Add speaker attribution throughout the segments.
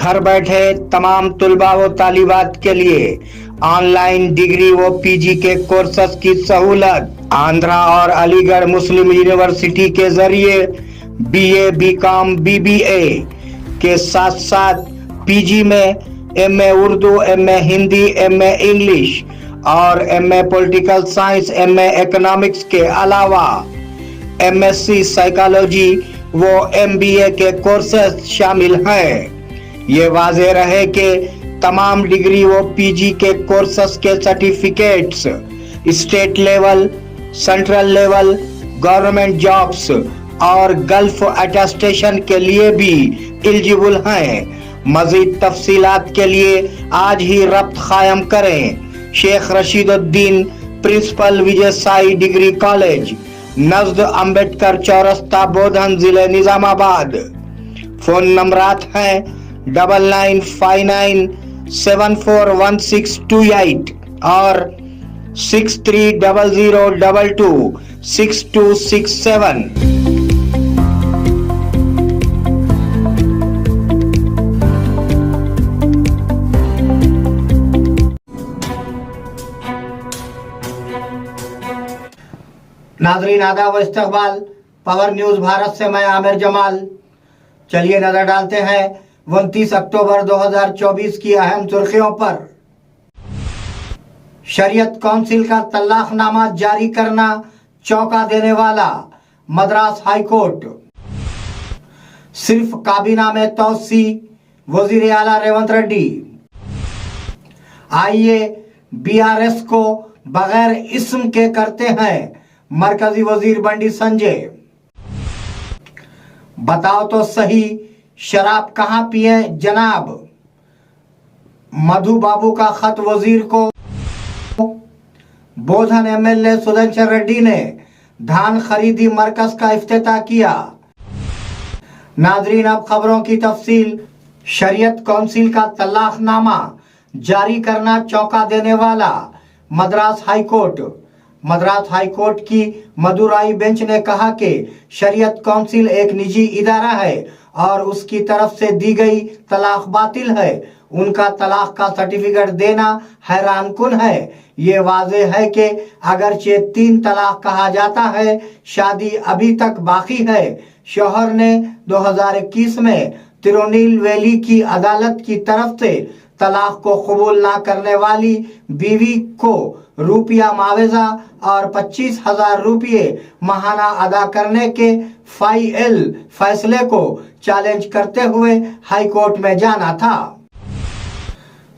Speaker 1: घर बैठे तमाम तुलबा व तालिबात के लिए ऑनलाइन डिग्री व पीजी के कोर्सेस की सहूलत। आंध्रा और अलीगढ़ मुस्लिम यूनिवर्सिटी के जरिए बीए, बीकॉम, बीबीए के साथ साथ पीजी में MA Urdu, MA Hindi, MA English और MA political science, MA economics के अलावा एमएससी साइकोलॉजी वो एमबीए के कोर्सेस शामिल हैं। ये वाज़ेह रहे कि तमाम डिग्री व पीजी के कोर्सेस के certificates state level, central level, government jobs और गल्फ अटेस्टेशन के लिए भी एलिजिबल हैं। मजीद तफसीलात के लिए आज ही रब्त कायम करें। Sheikh Rashiduddin, principal, Vijay Sai degree college, नज़द Ambedkar चौरस्ता, बोधन, जिले निजामाबाद। फोन नंबरात हैं 9959741628 और 6300226267। नाजरीन आदाब व इस्तकबाल, पावर न्यूज भारत से मैं आमिर जमाल। चलिए नजर डालते हैं 29 अक्टूबर 2024 की अहम सुर्खियों पर। शरीयत काउंसिल का तलाकनामा जारी करना चौंका देने वाला, मद्रास हाई कोर्ट। सिर्फ काबीना में तौसी, वजीर आला रेवंत रेड्डी। आइए बीआरएस को बगैर इस्म के करते हैं मरकजी वजीर बंडी संजय। बताओ तो सही, शराब कहां पिए जनाब। मधु बाबू का खत वजीर को। बोधन एमएलए सुदर्शन रेड्डी ने धान खरीदी मरकज का इफ्तिताह किया। नाजरीन अब खबरों की तफसील। शरीयत काउंसिल का तलाकनामा जारी करना चौंका देने वाला, Madras high court. Madras high court की मदुराई बेंच ने कहा कि शरीयत काउंसिल एक निजी इदारा है और उसकी तरफ से दी गई तलाक बातिल है। उनका तलाक का सर्टिफिकेट देना हैरानकुन है। ये वाज़ेह है कि अगरचे 3 तलाक कहा जाता है, शादी अभी तक बाकी है। शौहर ने 2021 में तिरुनेलवेली की अदालत की तरफ से तलाक को कबूल ना करने वाली बीवी को रुपया मुआवजा और 25,000 रुपये माहाना अदा करने के फैसले को चैलेंज करते हुए हाई कोर्ट में जाना था।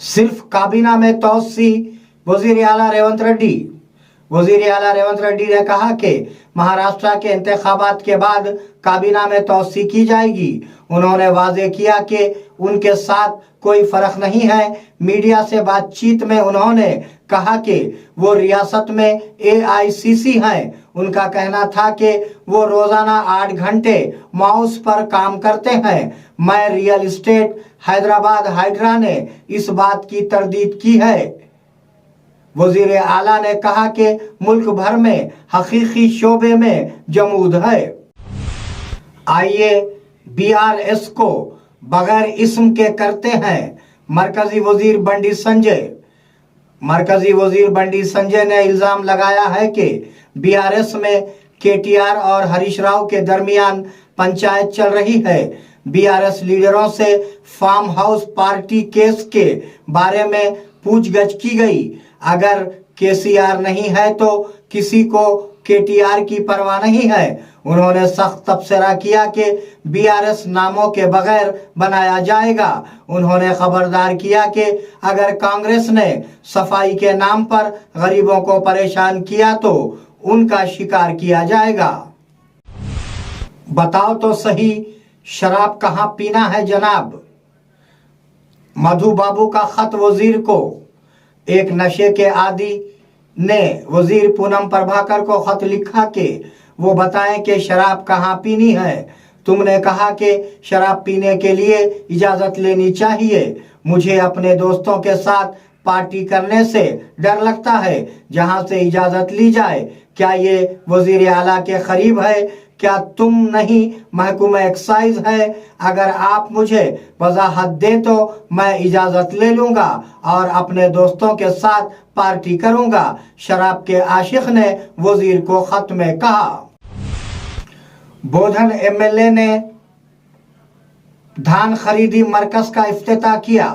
Speaker 1: सिर्फ काबीना में तौसी, वजीर आला रेवंत रेड्डी। वजीर आला रेवंत रेड्डी ने कहा कि महाराष्ट्र के इंतखाबात के बाद काबीना में तौसी की जाएगी। उन्होंने वाज़ेह किया कि उनके साथ कोई फर्क नहीं है। मीडिया से बातचीत में उन्होंने कहा कि वो रियासत में एआईसीसी हैं। उनका कहना था कि वो रोजाना 8 घंटे माउस पर काम करते हैं। मैं रियल एस्टेट हैदराबाद हाइड्रा ने इस बात की तरदीद की है। वजीर आला ने कहा कि मुल्क भर में हकीकी शोबे में जमूद है। आइए बीआरएस को बगैर इस्म के करते हैं मरकजी वजीर बंडी संजय। मरकजी वजीर बंडी संजय ने इल्जाम लगाया है कि बीआरएस में केटीआर और हरीश राव के दरमियान पंचायत चल रही है। बीआरएस लीडरों से फार्म हाउस पार्टी केस के बारे में पूछगछ की गई। अगर केसीआर नहीं है तो किसी को केटीआर की परवाह नहीं है। उन्होंने सख्त तबसरा किया कि बीआरएस नामों के बगैर बनाया जाएगा। उन्होंने खबरदार किया कि अगर कांग्रेस ने सफाई के नाम पर गरीबों को परेशान किया तो उनका शिकार किया जाएगा। बताओ तो सही, शराब कहां पीना है जनाब। मधु बाबू का खत वजीर को। एक नशे के आदी ने वजीर पूनम प्रभाकर को खत लिखा कि वो बताएं कि शराब कहाँ पीनी है। तुमने कहा कि शराब पीने के लिए इजाजत लेनी चाहिए। मुझे अपने दोस्तों के साथ पार्टी करने से डर लगता है। जहां से इजाजत ली जाए, क्या ये वजीर आला के करीब है क्या तुम नहीं महकूमा एक्साइज है? अगर आप मुझे वजाहत दें तो मैं इजाज़त ले लूँगा और अपने दोस्तों के साथ पार्टी करूँगा। शराब के आशिक ने वजीर को खत में कहा। बोधन एमएलए ने धान खरीदी मरकज का इफ्तिताह किया।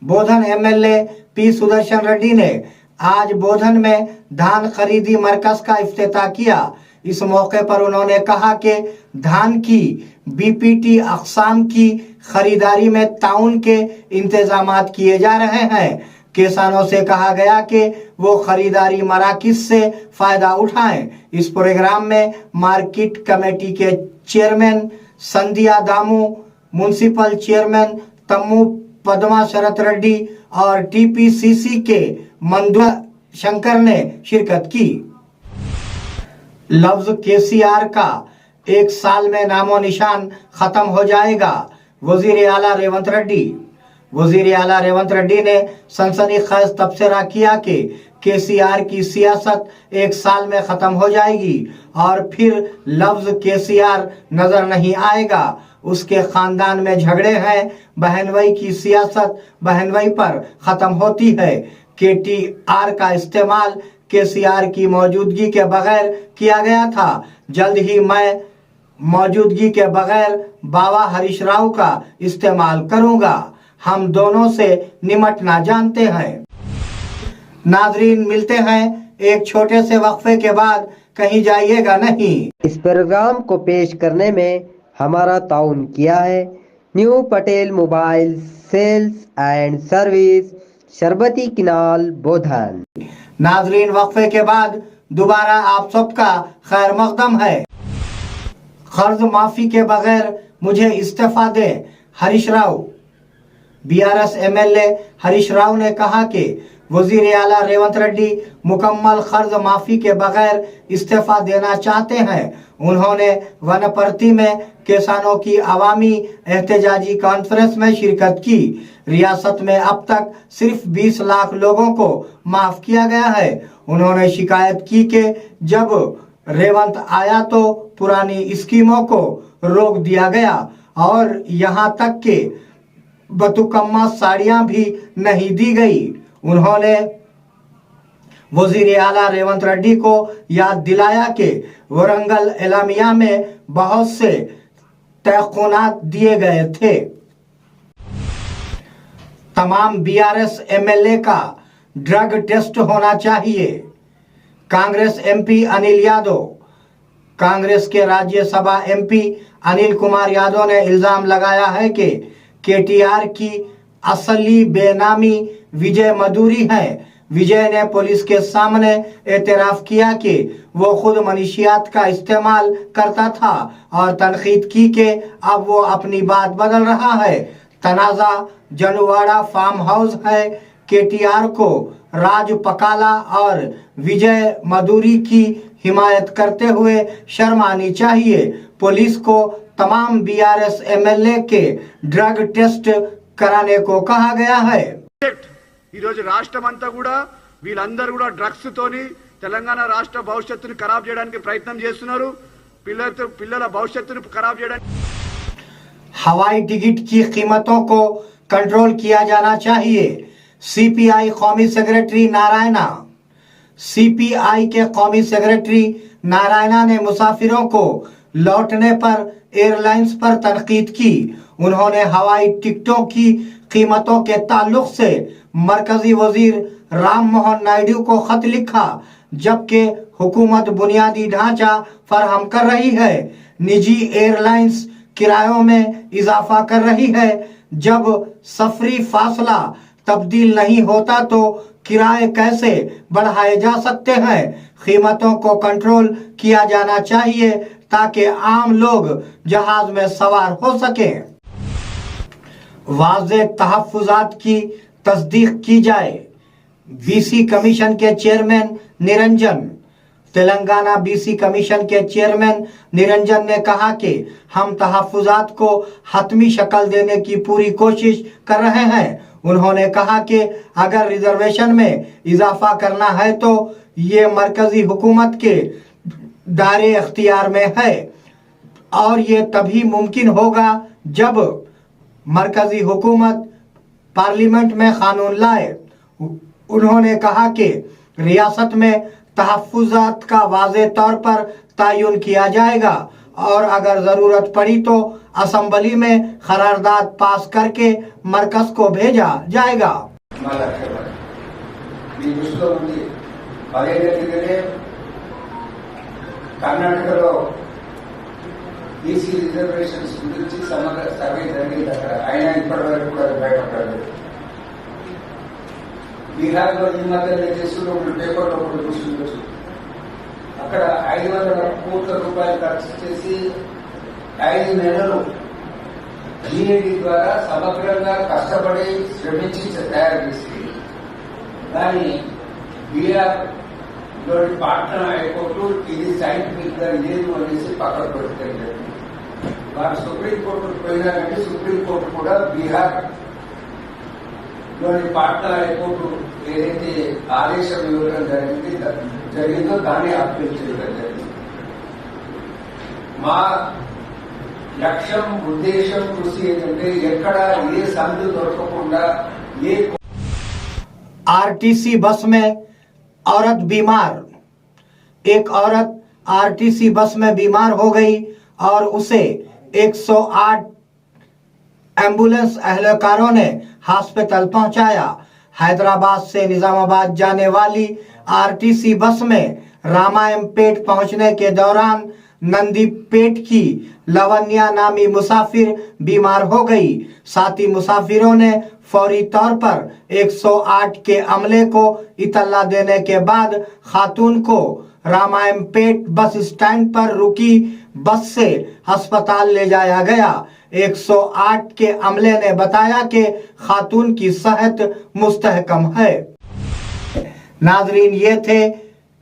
Speaker 1: बोधन एमएलए पी सुदर्शन रेड्डी ने आज बोधन में धान खरीदी मरकज का इफ्तिताह किया। इस मौके पर उन्होंने कहा कि धान की बीपीटी अक़साम की खरीदारी में ताउन के इंतजामात किए जा रहे हैं। किसानों से कहा गया कि वो खरीदारी मराकिज से फायदा उठाएं। इस प्रोग्राम में मार्केट कमेटी के चेयरमैन संध्या दामू, म्युनिसिपल चेयरमैन तम्मू पद्मा शरत रेड्डी और टीपीसीसी के मंदुआ शंकर ने शिरकत की। लफ्ज केसीआर का 1 साल में नामो निशान खत्म हो जाएगा, वजीर आला रेवंत रेड्डी। वजीर आला रेवंत रेड्डी ने सनसनीखेज तबसरा किया कि केसीआर की सियासत 1 साल में खत्म हो जाएगी और फिर लफ्ज केसीआर नजर नहीं आएगा। उसके खानदान में झगड़े हैं, बहनवई की सियासत बहनवई पर खत्म होती है। केटीआर का इस्तेमाल केसीआर की मौजूदगी के बगैर किया गया था। जल्द ही मैं मौजूदगी के बगैर बाबा हरीश राव का इस्तेमाल करूंगा। हम दोनों से निमटना जानते हैं। नाजरीन, मिलते हैं एक छोटे से वक्फे के बाद, कहीं जाइएगा नहीं।
Speaker 2: इस प्रोग्राम को पेश करने में हमारा ताउन किया है new Patel mobile sales and service, शरबती किनाल, बोधन।
Speaker 1: नाजरीन, वक्फे के बाद दोबारा आप सबका खैर मकदम है। कर्ज माफी के बगैर मुझे इस्तीफा दें, हरीश राव। बीआरएस एमएलए हरीश राव ने कहा कि वजीर आला रेवंत रेड्डी मुकम्मल कर्ज माफी के बगैर इस्तीफा देना चाहते हैं। उन्होंने वनपर्ती में किसानों की अवामी एहतजाजी कॉन्फ्रेंस में शिरकत की। रियासत में अब तक सिर्फ 20 लाख लोगों को माफ किया गया है। उन्होंने शिकायत की कि जब रेवंत आया तो पुरानी स्कीमों को रोक दिया गया और यहां तक कि बतुकम्मा साड़ियां भी नहीं दी गई। उन्होंने वजीर आला रेवंत रेड्डी को याद दिलाया कि वरंगल एलामिया में बहुत से तयक़ुनात दिए गए थे। तमाम बीआरएस एमएलए का ड्रग टेस्ट होना चाहिए, कांग्रेस एमपी अनिल यादव। कांग्रेस के राज्यसभा एमपी अनिल कुमार यादव ने इल्जाम लगाया है कि केटीआर की असली बेनामी विजय मधुरी है। विजय ने पुलिस के सामने एतराफ किया कि वो खुद मनशियात का इस्तेमाल करता था और तनकीद की कि अब वो अपनी बात बदल रहा है। तनाजा जनुवाड़ा फार्म हाउस है। केटीआर को राज पकाला और विजय मधुरी की हिमायत करते हुए शर्म आनी चाहिए। पुलिस को तमाम बीआरएस एमएलए के ड्रग टेस्ट कराने को कहा गया है।
Speaker 3: ఈ రోజు రాష్ట్రమంతా కూడా వీళ్ళందరూ కూడా డ్రగ్స్ తోని తెలంగాణ రాష్ట్ర భవిష్యత్తును ఖరాబ్ చేయడానికి ప్రయత్నం చేస్తున్నారు। పిల్లల భవిష్యత్తును ఖరాబ్ చేయడానికి
Speaker 1: हवाई टिकट की कीमतों को कंट्रोल किया जाना चाहिए, सीपीआई कौमी सेक्रेटरी नारायणा। सीपीआई के कौमी सेक्रेटरी नारायणा ने मुसाफिरों को लौटने पर एयरलाइंस पर तनकीद की। उन्होंने हवाई टिकटों की कीमतों के ताल्लुक से मरकजी वजीर राम मोहन नायडू को खत लिखा, जबकि हुकूमत बुनियादी ढांचा फराहम कर रही है। निजी एयरलाइंस किरायों में इजाफा कर रही है। जब सफरी फासला तब्दील नहीं होता तो किराए कैसे बढ़ाए जा सकते हैं? कीमतों को कंट्रोल किया जाना चाहिए ताकि आम लोग जहाज में सवार हो सके। वाज़े तहफ़्फ़ुज़ात की तस्दीक की जाए, बीसी कमीशन के chairman Niranjan. Telangana BC commission के चेयरमैन निरंजन ने कहा कि हम तहफ़्फ़ुज़ात को हतमी शक्ल देने की पूरी कोशिश कर रहे हैं। उन्होंने कहा कि अगर रिजर्वेशन में इजाफा करना है तो ये मरकजी हुकूमत के दायरे इख्तियार में है। और ये तभी मुमकिन होगा जब मरकजी हुकूमत पार्लियामेंट में कानून लाए। उन्होंने कहा कि रियासत में तहफ़्फ़ुज़ात का वाज़े तौर पर तयन किया जाएगा और अगर ज़रूरत पड़ी तो असम्बली में करारदाद पास करके मरकज़ को भेजा जाएगा।
Speaker 4: కర్ణాటకలో బీసీ రిజర్వేషన్స్ గురించి సమగ్ర సర్వే జరిగింది. అక్కడ ఆయన ఇప్పటి వరకు కూడా బయటపడలేదు. బీహార్లో ఈ మధ్య చేస్తున్న పేపర్లో ఒకటి చూస్తుండొచ్చు. అక్కడ 500 కోట్ల రూపాయలు ఖర్చు చేసి 5 నెలలు జీఏడీ ద్వారా సమగ్రంగా కష్టపడి శ్రమించి తయారు చేసి దాన్ని బీహార్ ఇటువంటి పాట్నా ఎయిర్పోర్టు ఇది సైంటిఫిక్ గా లేదు అనేసి పక్కకు పెడతారు. వారు సుప్రీంకోర్టుకు పోయినారంటే సుప్రీంకోర్టు కూడా బీహార్ లోని పాట్నా ఎయిర్పోర్టు ఏదైతే ఆదేశం ఇవ్వడం జరిగిందో దాన్ని అప్పీల్ చేయడం జరిగింది. మా లక్ష్యం ఉద్దేశం కృషి ఏంటంటే ఎక్కడ ఏ సందు దొరకకుండా ఏ
Speaker 1: आरटीसी बस में औरत बीमार। एक औरत आरटीसी बस में बीमार हो गई और उसे 108 एम्बुलेंस एहलकारों ने हॉस्पिटल पहुंचाया। हैदराबाद से निजामाबाद जाने वाली आरटीसी बस में रामायणपेट पहुंचने के दौरान नंदीपेट की लवन्या नामी मुसाफिर बीमार हो गई। साथी मुसाफिरों ने फौरी तौर पर 108 के अमले को इतला देने के बाद खातून को रामायणपेट बस स्टैंड पर रुकी बस से अस्पताल ले जाया गया। 108 के अमले ने बताया कि खातून की सेहत मुस्तहकम है। नाजरीन, ये थे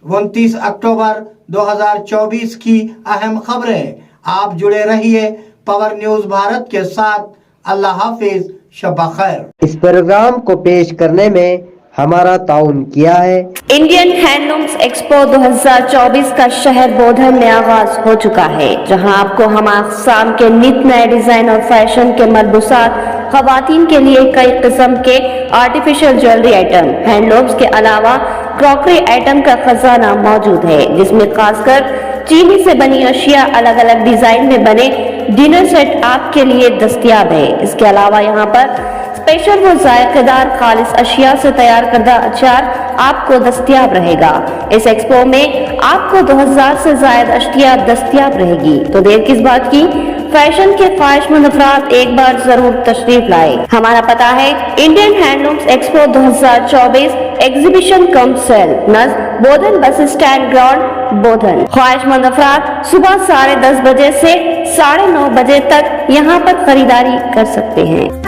Speaker 1: 29 अक्टूबर 2024 की अहम खबरें। आप जुड़े रहिए पावर न्यूज भारत के साथ। अल्लाह हाफिज, शब खैर।
Speaker 2: इस प्रोग्राम को पेश करने में हमारा ताउन किया है
Speaker 5: इंडियन हैंडलूम्स एक्सपो 2024 का शहर बोधन में आगाज हो चुका है, जहां आपको हम आसाम के नित नए डिजाइन और फैशन के मलबूसात, खवातीन के लिए कई किस्म के आर्टिफिशियल ज्वेलरी आइटम, हैंडलूम्स के अलावा क्रॉकरी आइटम का खजाना मौजूद है, जिसमें खासकर चीनी से बनी अशिया अलग अलग डिजाइन में बने डिनर सेट आपके लिए दस्तयाब है। इसके अलावा यहाँ पर स्पेशल व जायकेदार खालिस अशिया से तैयार करदा अचार आपको दस्तयाब रहेगा। इस एक्सपो में आपको 2000 से ज्यादा अशिया दस्तयाब रहेगी, तो देर किस बात की। फैशन के ख्वाहिशमंद अफराद एक बार जरूर तशरीफ लाए। हमारा पता है Indian handlooms expo 2024 exhibition cum sale नज बोधन बस स्टैंड ग्राउंड बोधन। ख्वाहिशमंद अफराद सुबह 10:30 बजे से 9:30 बजे तक यहाँ पर खरीदारी कर सकते हैं।